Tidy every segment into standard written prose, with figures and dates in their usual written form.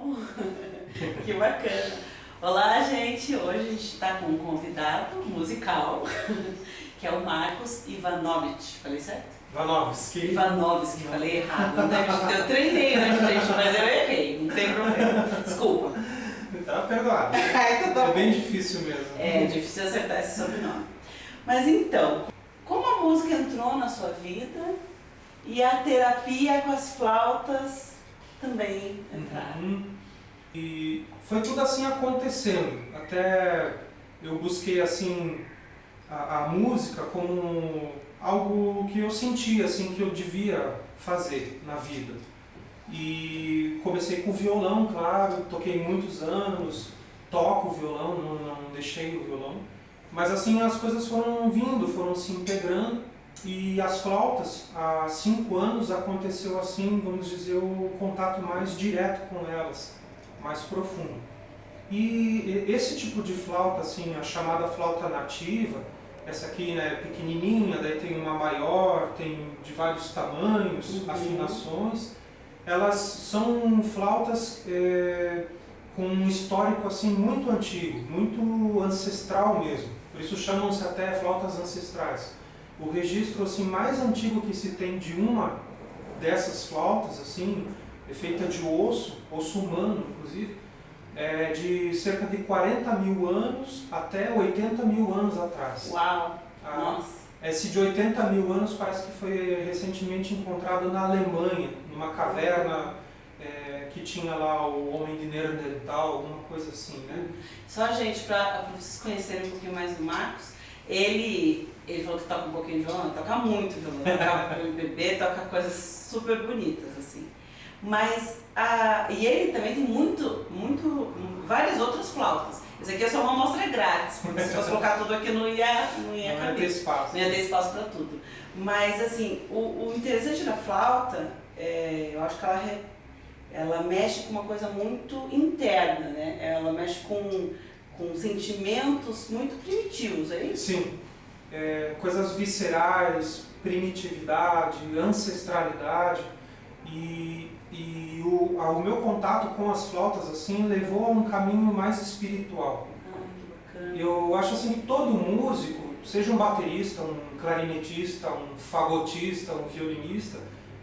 bom? Que bacana. Olá, gente. Hoje a gente está com um convidado musical, que é o Marcos Ivanovich. Falei certo? Ivanovski, falei errado. Eu treinei antes, gente, mas eu errei. Não tem problema. Desculpa. Tá perdoado. É bem difícil mesmo. É difícil acertar esse sobrenome. Mas então, como a música entrou na sua vida e a terapia com as flautas também entraram? E foi tudo assim acontecendo. Até eu busquei assim a música como algo que eu sentia assim que eu devia fazer na vida. E comecei com o violão, claro, toquei muitos anos, toco o violão, não deixei o violão. Mas assim as coisas foram vindo, foram se integrando. E as flautas, há 5 anos aconteceu assim, vamos dizer, o contato mais direto com elas, mais profundo. E esse tipo de flauta, assim, a chamada flauta nativa, essa aqui, né, pequenininha, daí tem uma maior, tem de vários tamanhos, afinações, elas são flautas com um histórico assim muito antigo, muito ancestral mesmo. Por isso chamam-se até flautas ancestrais. O registro assim mais antigo que se tem de uma dessas flautas assim, é feita de osso humano inclusive, é de cerca de 40 mil anos até 80 mil anos atrás. Uau! Nossa! Esse de 80 mil anos parece que foi recentemente encontrado na Alemanha, numa caverna que tinha lá o homem de Neandertal, alguma coisa assim, né? Só, gente, para vocês conhecerem um pouquinho mais do Marcos, ele falou que toca um pouquinho de violão, toca muito violão, toca MPB, toca coisas super bonitas, assim. Mas, e ele também tem várias outras flautas. Esse aqui é só uma amostra grátis, porque se fosse colocar tudo aqui não ia ter espaço. Não ia ter espaço para tudo. Mas, assim, o interessante da flauta, eu acho que ela mexe com uma coisa muito interna, né? Ela mexe com sentimentos muito primitivos, é isso? Sim. Coisas viscerais, primitividade, ancestralidade. E o meu contato com as flautas assim levou a um caminho mais espiritual. Que bacana. Eu acho assim que todo músico, seja um baterista, um clarinetista, um fagotista, um violinista,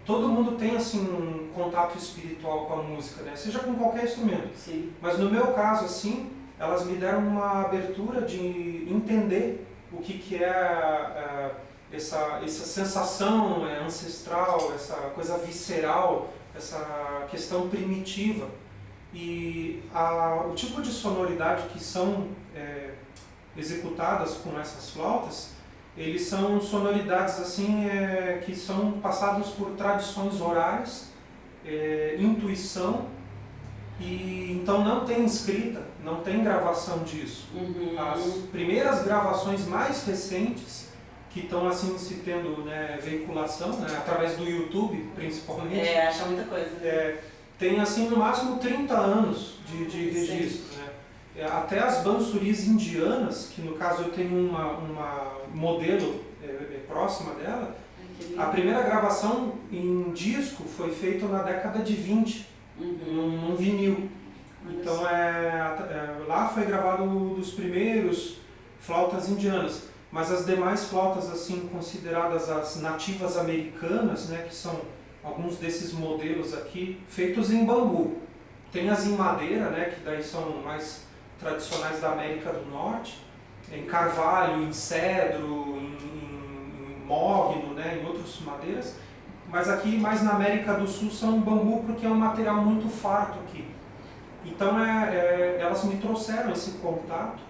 todo mundo tem assim um contato espiritual com a música, né? Seja com qualquer instrumento. Sim. Mas no meu caso assim, elas me deram uma abertura de entender o que é essa sensação ancestral, essa coisa visceral, essa questão primitiva. E o tipo de sonoridade que são executadas com essas flautas, eles são sonoridades assim que são passadas por tradições orais, intuição, e então não tem escrita, não tem gravação disso. As primeiras gravações mais recentes que estão assim se tendo, né, veiculação, né, através do YouTube principalmente. Acha muita coisa. Tem assim no máximo 30 anos de registro, né? Até as bansuris indianas, que no caso eu tenho uma modelo próxima dela, a primeira gravação em disco foi feita na década de 20, num vinil. Então lá foi gravado dos primeiros flautas indianas. Mas as demais flautas assim consideradas as nativas americanas, né, que são alguns desses modelos aqui, feitos em bambu. Tem as em madeira, né, que daí são mais tradicionais da América do Norte, em carvalho, em cedro, em mogno, né, em outras madeiras. Mas aqui, mais na América do Sul, são bambu porque é um material muito farto aqui. Então elas me trouxeram esse contato.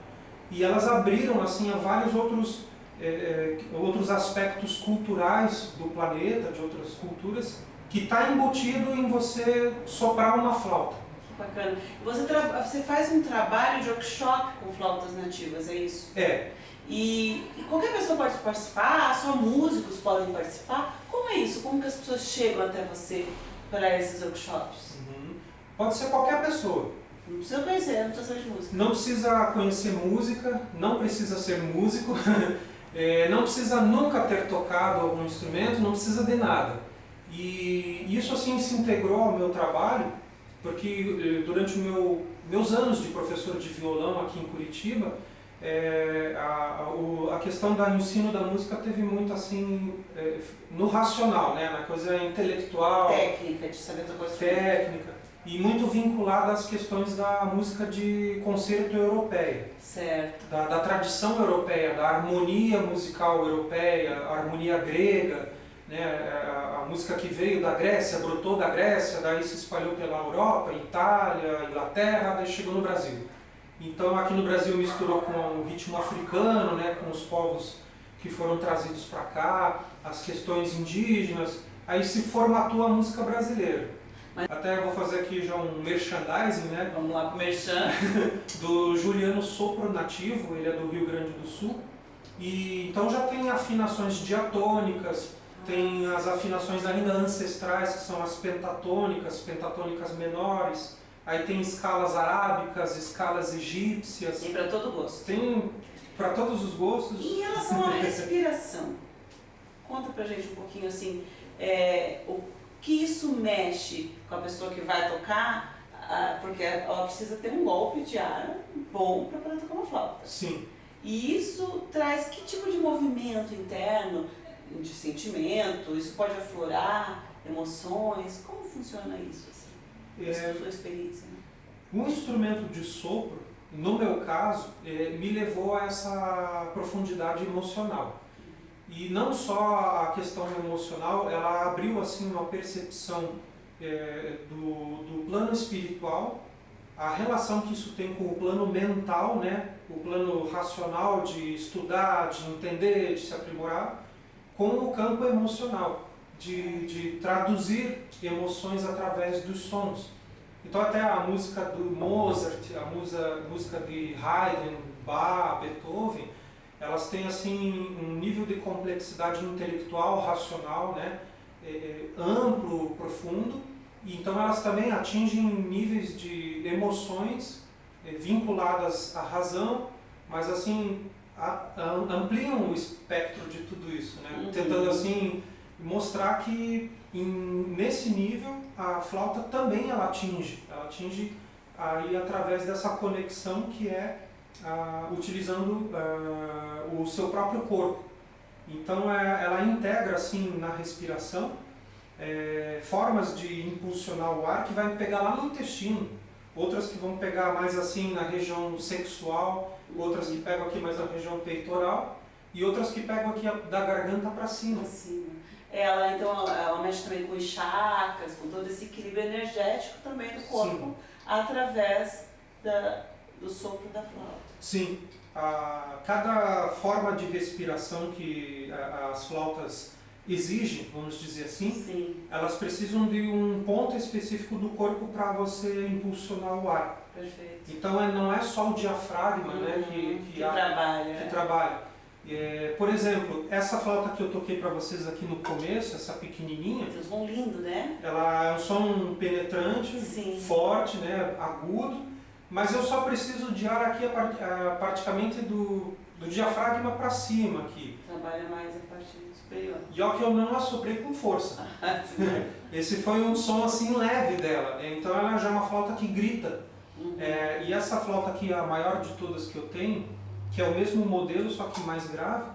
E elas abriram assim a vários outros aspectos culturais do planeta, de outras culturas, que está embutido em você soprar uma flauta. Que bacana. Você faz um trabalho de workshop com flautas nativas, é isso? E qualquer pessoa pode participar? Só músicos podem participar? Como é isso? Como que as pessoas chegam até você para esses workshops? Pode ser qualquer pessoa. Não precisa conhecer, não precisa saber de música. Não precisa conhecer música, não precisa ser músico, não precisa nunca ter tocado algum instrumento, não precisa de nada. E isso assim se integrou ao meu trabalho porque durante meus anos de professor de violão aqui em Curitiba, a questão do ensino da música teve muito assim, no racional, né, na coisa intelectual, técnica, de saber tocar o instrumento. técnica, e muito vinculada às questões da música de concerto europeia. Certo. Da tradição europeia, da harmonia musical europeia, a harmonia grega, né, a música que veio da Grécia, brotou da Grécia, daí se espalhou pela Europa, Itália, Inglaterra, daí chegou no Brasil. Então aqui no Brasil misturou com o ritmo africano, né, com os povos que foram trazidos para cá, as questões indígenas, aí se formatou a música brasileira. Até vou fazer aqui já um merchandising, né? Vamos lá pro merchan. Do Juliano Sopro Nativo, ele é do Rio Grande do Sul. E então já tem afinações diatônicas, tem as afinações ainda ancestrais, que são as pentatônicas menores. Aí tem escalas arábicas, escalas egípcias. Tem para todo gosto. Tem para todos os gostos. E em relação à respiração, conta pra gente um pouquinho assim, o que isso mexe com a pessoa que vai tocar, porque ela precisa ter um golpe de ar bom para poder tocar uma flauta. Sim. E isso traz que tipo de movimento interno, de sentimento? Isso pode aflorar emoções? Como funciona isso? Assim, essa é a sua experiência, né? Um instrumento de sopro, no meu caso, me levou a essa profundidade emocional. E não só a questão emocional, ela abriu assim uma percepção do plano espiritual, a relação que isso tem com o plano mental, né? O plano racional de estudar, de entender, de se aprimorar, com o campo emocional, de traduzir emoções através dos sons. Então até a música do Mozart, a música de Haydn, Bach, Beethoven, elas têm assim um nível de complexidade intelectual, racional, né, amplo, profundo, e então elas também atingem níveis de emoções vinculadas à razão, mas assim ampliam o espectro de tudo isso, né, tentando assim mostrar que nesse nível a flauta também ela atinge aí através dessa conexão que é utilizando o seu próprio corpo. Então ela integra assim na respiração formas de impulsionar o ar que vai pegar lá no intestino, outras que vão pegar mais assim na região sexual, outras que pegam aqui mais na região peitoral e outras que pegam aqui da garganta para cima. Ela então ela mexe também com os chakras, com todo esse equilíbrio energético também do corpo. Sim. Através do sopro da flauta. Sim, cada forma de respiração que as flautas exigem, vamos dizer assim, sim, elas precisam de um ponto específico do corpo para você impulsionar o ar. Perfeito. Então não é só o diafragma, né, que trabalha. Por exemplo, essa flauta que eu toquei para vocês aqui no começo, essa pequenininha, tem um som lindo, né? Ela é um som penetrante, sim, forte, né, agudo, mas eu só preciso de ar aqui praticamente do diafragma para cima aqui. Trabalha mais a parte superior. E ó que eu não assoprei com força. Esse foi um som assim leve dela, então ela já é uma flauta que grita. E essa flauta aqui, a maior de todas que eu tenho, que é o mesmo modelo, só que mais grave,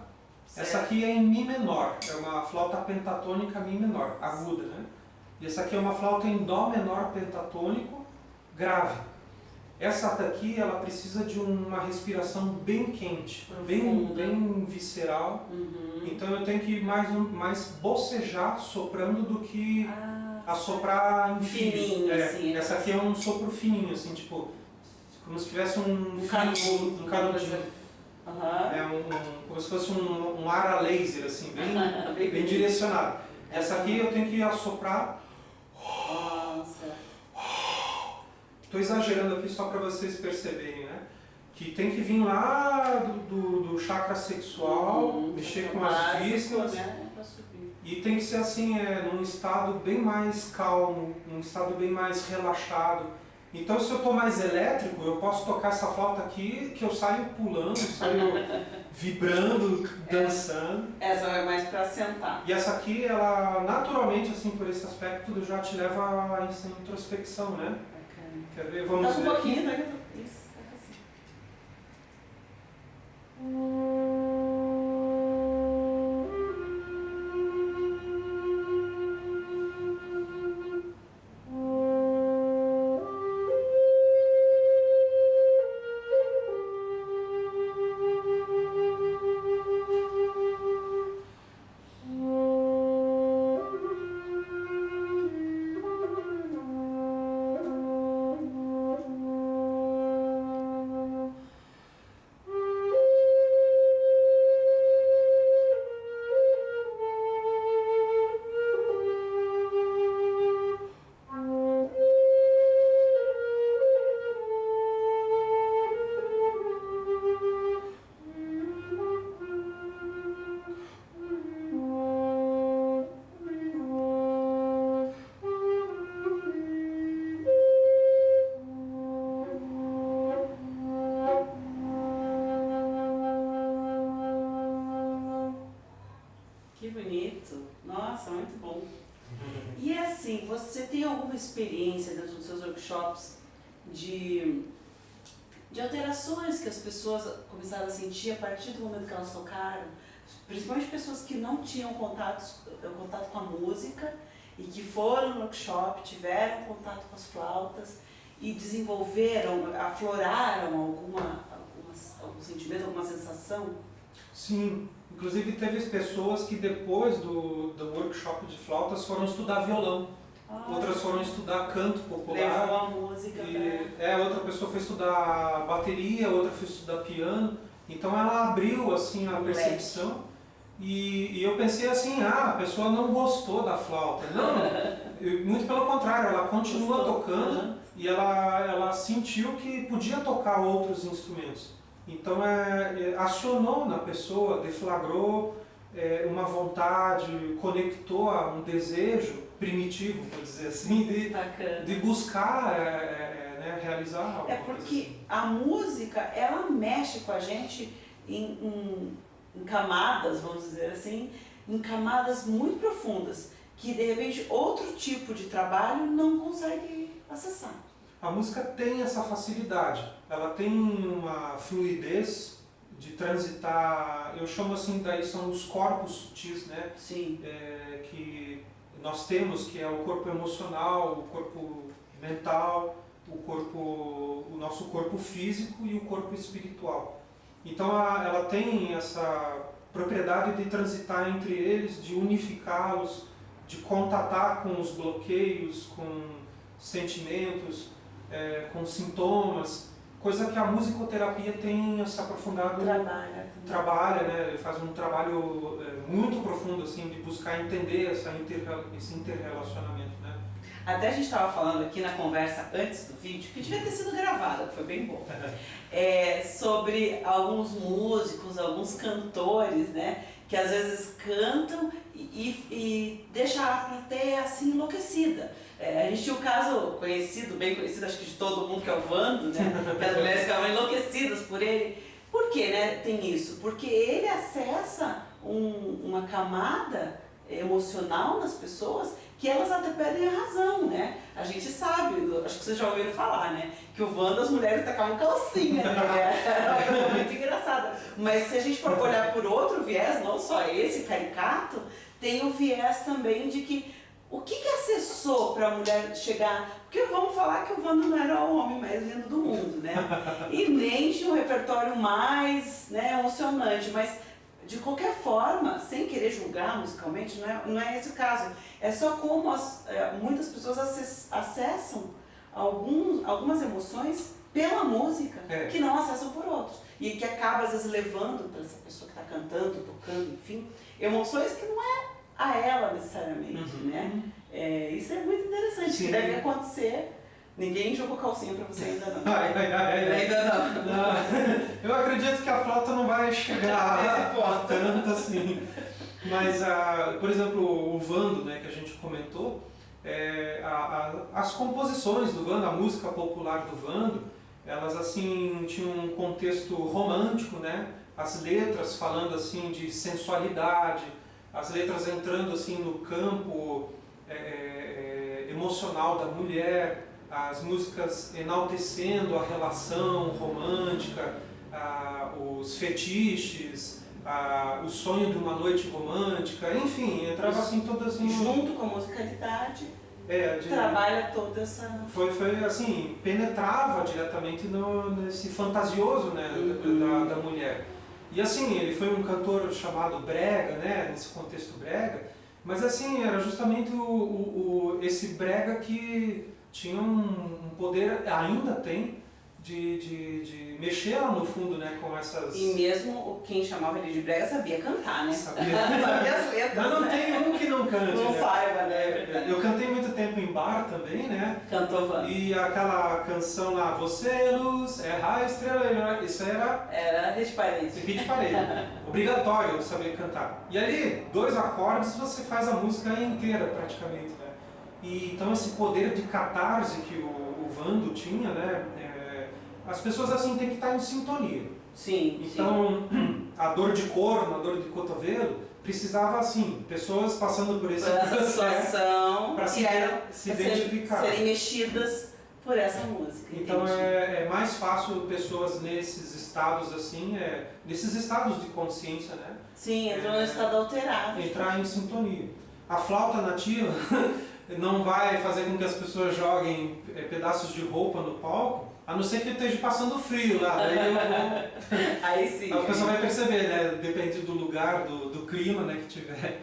certo. Essa aqui é em Mi menor, é uma flauta pentatônica Mi menor, aguda, né? E essa aqui é uma flauta em Dó menor pentatônico, grave. Essa daqui, ela precisa de uma respiração bem quente, bem visceral, então eu tenho que mais bocejar soprando do que assoprar em fininho. Essa aqui é um sopro fininho, assim, tipo, como se tivesse um canudinho. Como se fosse um ar a laser, assim, bem direcionado. Essa aqui eu tenho que assoprar. Estou exagerando aqui só para vocês perceberem, né? Que tem que vir lá do chakra sexual, mexer com as vísceras, né? E tem que ser assim, num estado bem mais calmo, num estado bem mais relaxado. Então, se eu estou mais elétrico, eu posso tocar essa flauta aqui, que eu saio pulando, saio vibrando, dançando. Essa é mais para sentar. E essa aqui, ela naturalmente, assim, por esse aspecto, já te leva a essa introspecção, né? Quer ver? Vamos Toca um ver pouquinho, aqui. Isso, toca assim. Que bonito. Nossa, muito bom. E assim, você tem alguma experiência dentro dos seus workshops de alterações que as pessoas começaram a sentir a partir do momento que elas tocaram? Principalmente pessoas que não tinham contato com a música e que foram no workshop, tiveram contato com as flautas e desenvolveram, afloraram algum sentimento, alguma sensação? Sim, inclusive teve pessoas que depois do workshop de flautas foram estudar violão. Outras foram estudar canto popular. Levou a música outra pessoa foi estudar bateria, outra foi estudar piano. Então ela abriu assim a percepção e eu pensei assim, a pessoa não gostou da flauta. Não, muito pelo contrário, ela continua tocando e ela sentiu que podia tocar outros instrumentos. Então acionou na pessoa, deflagrou uma vontade, conectou a um desejo primitivo, por dizer assim, de buscar realizar algo. Porque assim. a música, ela mexe com a gente em camadas, vamos dizer assim, em camadas muito profundas, que de repente outro tipo de trabalho não consegue acessar. A música tem essa facilidade, ela tem uma fluidez de transitar, eu chamo assim, daí são os corpos sutis, né? Sim. Que nós temos, que é o corpo emocional, o corpo mental, o nosso corpo físico e o corpo espiritual. Então ela tem essa propriedade de transitar entre eles, de unificá-los, de contatar com os bloqueios, com sentimentos, com sintomas, coisa que a musicoterapia tem se aprofundado, trabalha, né? Faz um trabalho muito profundo assim, de buscar entender esse interrelacionamento. Né? Até a gente estava falando aqui na conversa antes do vídeo, que devia ter sido gravada, que foi bem bom, sobre alguns músicos, alguns cantores, né, que às vezes cantam e deixam a plateia assim enlouquecida. A gente tinha um caso conhecido, bem conhecido, acho que de todo mundo, que é o Vando, né, que as mulheres ficavam enlouquecidas por ele. Por que, né, tem isso? Porque ele acessa uma camada emocional nas pessoas que elas até perdem a razão, né? A gente sabe, acho que vocês já ouviram falar, né? Que o Vando, as mulheres tacavam calcinha, né? Era uma coisa muito engraçada. Mas se a gente for olhar por outro viés, não só esse caricato, tem o viés também de que o que acessou para a mulher chegar? Porque vamos falar que o Vando não era o homem mais lindo do mundo, né? E nem tinha um repertório mais, né, emocionante, mas de qualquer forma, sem querer julgar musicalmente, não é esse o caso. É só como muitas pessoas acessam algumas emoções pela música que não acessam por outros. E que acaba, às vezes, levando para essa pessoa que está cantando, tocando, enfim, emoções que não é a ela necessariamente, né? Isso é muito interessante, que deve acontecer. Ninguém jogou calcinha pra você ainda não. Ainda não. Eu acredito que a flauta não vai chegar a tanto assim. Mas, por exemplo, o Vando, né, que a gente comentou, as composições do Vando, a música popular do Vando, elas assim tinham um contexto romântico, né? As letras falando assim de sensualidade, as letras entrando assim no campo emocional da mulher. as músicas enaltecendo a relação romântica, os fetiches, o sonho de uma noite romântica, enfim, entrava assim todas em... Junto com a musicalidade, trabalha toda essa... Foi assim, penetrava diretamente nesse fantasioso, né, da mulher. E assim, ele foi um cantor chamado brega, né, nesse contexto brega, mas assim, era justamente esse brega que tinha um poder, ainda tem, de mexer lá no fundo, né, com essas... E mesmo quem chamava ele de brega sabia cantar, né? Sabia. Sabia as letras, mas não né? tem um que não cante, Não né? saiba, né? Eu cantei muito tempo em bar também, né? Cantou Van. E aquela canção lá, Você é luz, é a estrela, isso era... Era hit parade. Hit parade. Obrigatório saber cantar. E ali, 2 acordes, você faz a música inteira praticamente, né? E então esse poder de catarse que o Vando tinha, né? As pessoas assim têm que estar em sintonia. Sim. Então, a dor de corno, a dor de cotovelo, precisava assim, pessoas passando por essa situação para se identificar. Serem mexidas por essa música. Então é mais fácil pessoas nesses estados assim, nesses estados de consciência, né? Sim, entrar num estado alterado. Entrar em sintonia. A flauta nativa não vai fazer com que as pessoas joguem pedaços de roupa no palco, a não ser que eu esteja passando frio lá, daí eu vou... Aí sim. A pessoa vai perceber, né? Depende do lugar, do clima, né, que tiver.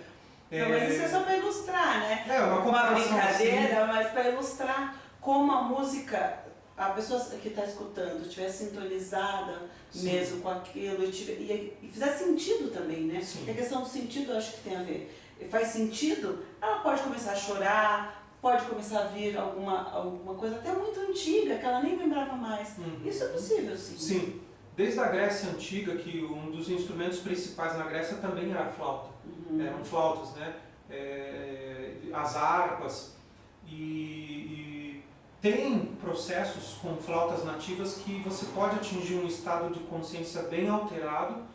Não, mas isso é só para ilustrar, né? Uma brincadeira, assim. Mas para ilustrar como a música, a pessoa que está escutando estiver sintonizada mesmo com aquilo e fizer sentido também, né? Sim. A questão do sentido eu acho que tem a ver. Faz sentido, ela pode começar a chorar, pode começar a vir alguma coisa até muito antiga, que ela nem lembrava mais. Isso é possível, sim. Sim. Desde a Grécia Antiga, que um dos instrumentos principais na Grécia também era a flauta. Eram flautas, né? As harpas. E tem processos com flautas nativas que você pode atingir um estado de consciência bem alterado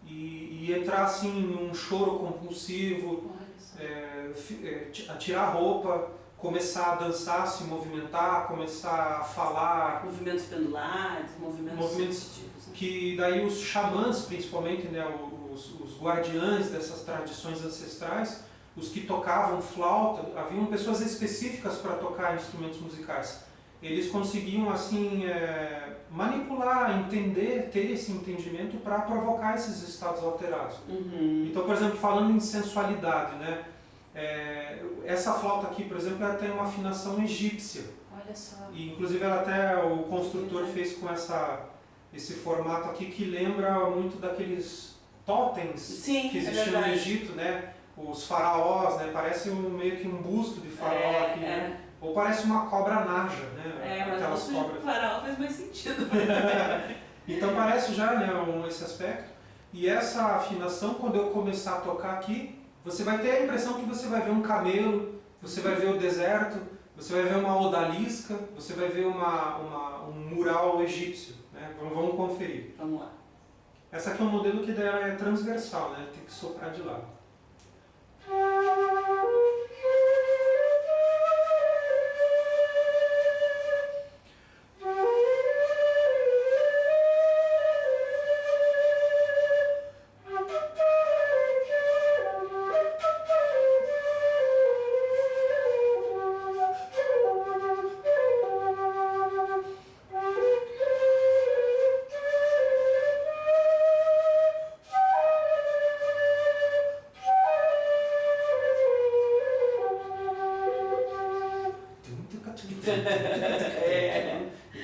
e entrar assim num choro compulsivo, tirar a roupa, começar a dançar, se movimentar, começar a falar. Movimentos pendulares, movimentos que daí os xamãs, principalmente, né, os guardiães dessas tradições ancestrais, os que tocavam flauta, haviam pessoas específicas para tocar instrumentos musicais. Eles conseguiam assim manipular, entender, ter esse entendimento para provocar esses estados alterados. Então, por exemplo, falando em sensualidade, né? Essa flauta aqui, por exemplo, ela tem uma afinação egípcia. Olha só. E, inclusive, o construtor fez com esse formato aqui que lembra muito daqueles totens que existiam no Egito, né? Os faraós, né? Parece meio que um busto de faraó aqui, né? Ou parece uma cobra naja, né? Mas o busto de faraó faz mais sentido. Então parece já, né, esse aspecto. E essa afinação, quando eu começar a tocar aqui, você vai ter a impressão que você vai ver um camelo, você vai ver o deserto, você vai ver uma odalisca, você vai ver um mural egípcio, né? Vamos conferir. Vamos lá. Essa aqui é um modelo que dela é transversal, né? Tem que soprar de lado.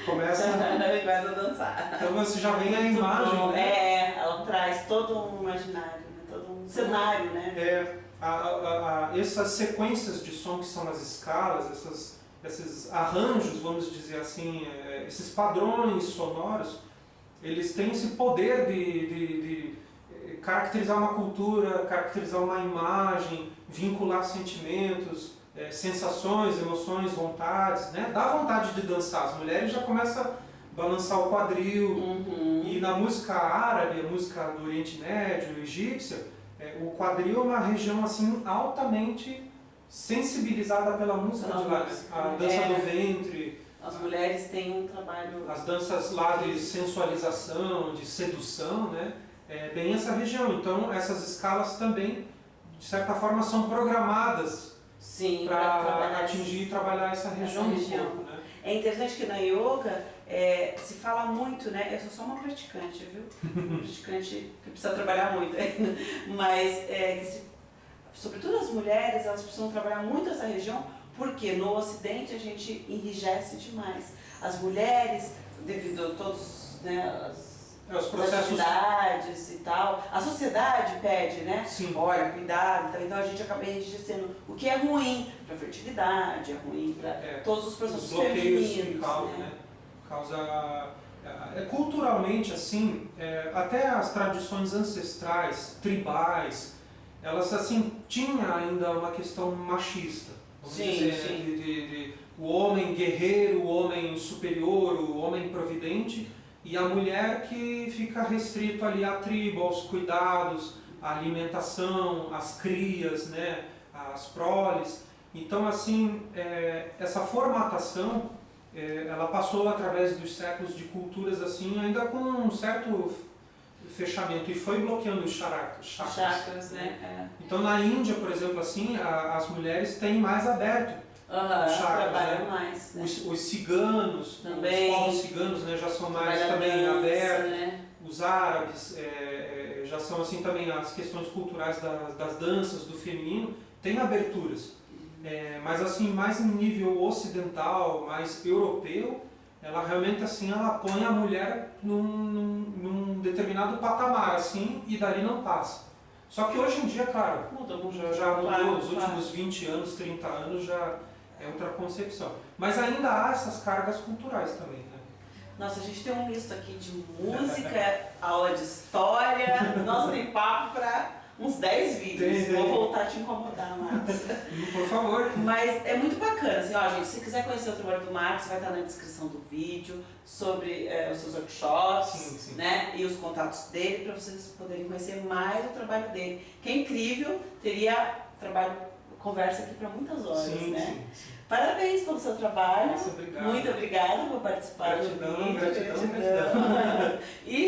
Começa a dançar. Então você já vem a imagem. Né? Ela traz todo um imaginário, né? Todo um cenário, né? Essas sequências de som que são as escalas, esses arranjos, vamos dizer assim, esses padrões sonoros, eles têm esse poder de caracterizar uma cultura, caracterizar uma imagem, vincular sentimentos, sensações, emoções, vontades, né? Dá vontade de dançar. As mulheres já começam a balançar o quadril. E na música árabe, a música do Oriente Médio, egípcia, o quadril é uma região assim altamente sensibilizada pela música de lá, né? A dança do ventre, As mulheres têm um trabalho... As danças lá de sensualização, de sedução, né? É bem essa região. Então, essas escalas também, de certa forma, são programadas para atingir e trabalhar essa região do corpo, né? É interessante que na yoga se fala muito, né? Eu sou só uma praticante, viu? Uma praticante que precisa trabalhar muito ainda. Mas, sobretudo as mulheres, elas precisam trabalhar muito essa região, porque no Ocidente a gente enrijece demais. As mulheres, devido a todos, né, os processos... atividades e tal, a sociedade pede, né? Sim. Olha, cuidado, então a gente acaba enrijecendo, o que é ruim para a fertilidade, é ruim para todos os processos femininos. Né? Culturalmente, assim, até as tradições ancestrais, tribais, elas assim tinham ainda uma questão machista. Vamos dizer, o homem guerreiro, o homem superior, o homem providente, e a mulher que fica restrito ali à tribo, aos cuidados, à alimentação, às crias, né, às proles. Então, assim, essa formatação, ela passou através dos séculos de culturas, assim, ainda com um certo fechamento, e foi bloqueando os chakras, né? Então, na Índia, por exemplo, assim, as mulheres têm mais aberto os chakras, trabalham mais. Né? Os ciganos, também, os povos ciganos, né, já são mais também dança, abertos. Né? Os árabes já são assim também, as questões culturais das danças, do feminino, tem aberturas. Mas assim, mais em nível ocidental, mais europeu, ela realmente assim, ela põe a mulher num determinado patamar assim, e dali não passa. Só que hoje em dia, claro, já mudou, os últimos 20 anos, 30 anos já é outra concepção. Mas ainda há essas cargas culturais também, né? Nossa, a gente tem um misto aqui de música, aula de história, nossa, tem papo para uns 10 vídeos. Vou voltar a te incomodar, Marcos. Por favor. Mas é muito bacana, assim, ó, gente, se quiser conhecer o trabalho do Marcos, vai estar na descrição do vídeo, sobre os seus workshops, né, e os contatos dele, para vocês poderem conhecer mais o trabalho dele, que é incrível, teria conversa aqui para muitas horas, né? Sim. Parabéns pelo seu trabalho. Nossa, obrigado. Muito obrigada por participar do vídeo. Gratidão. E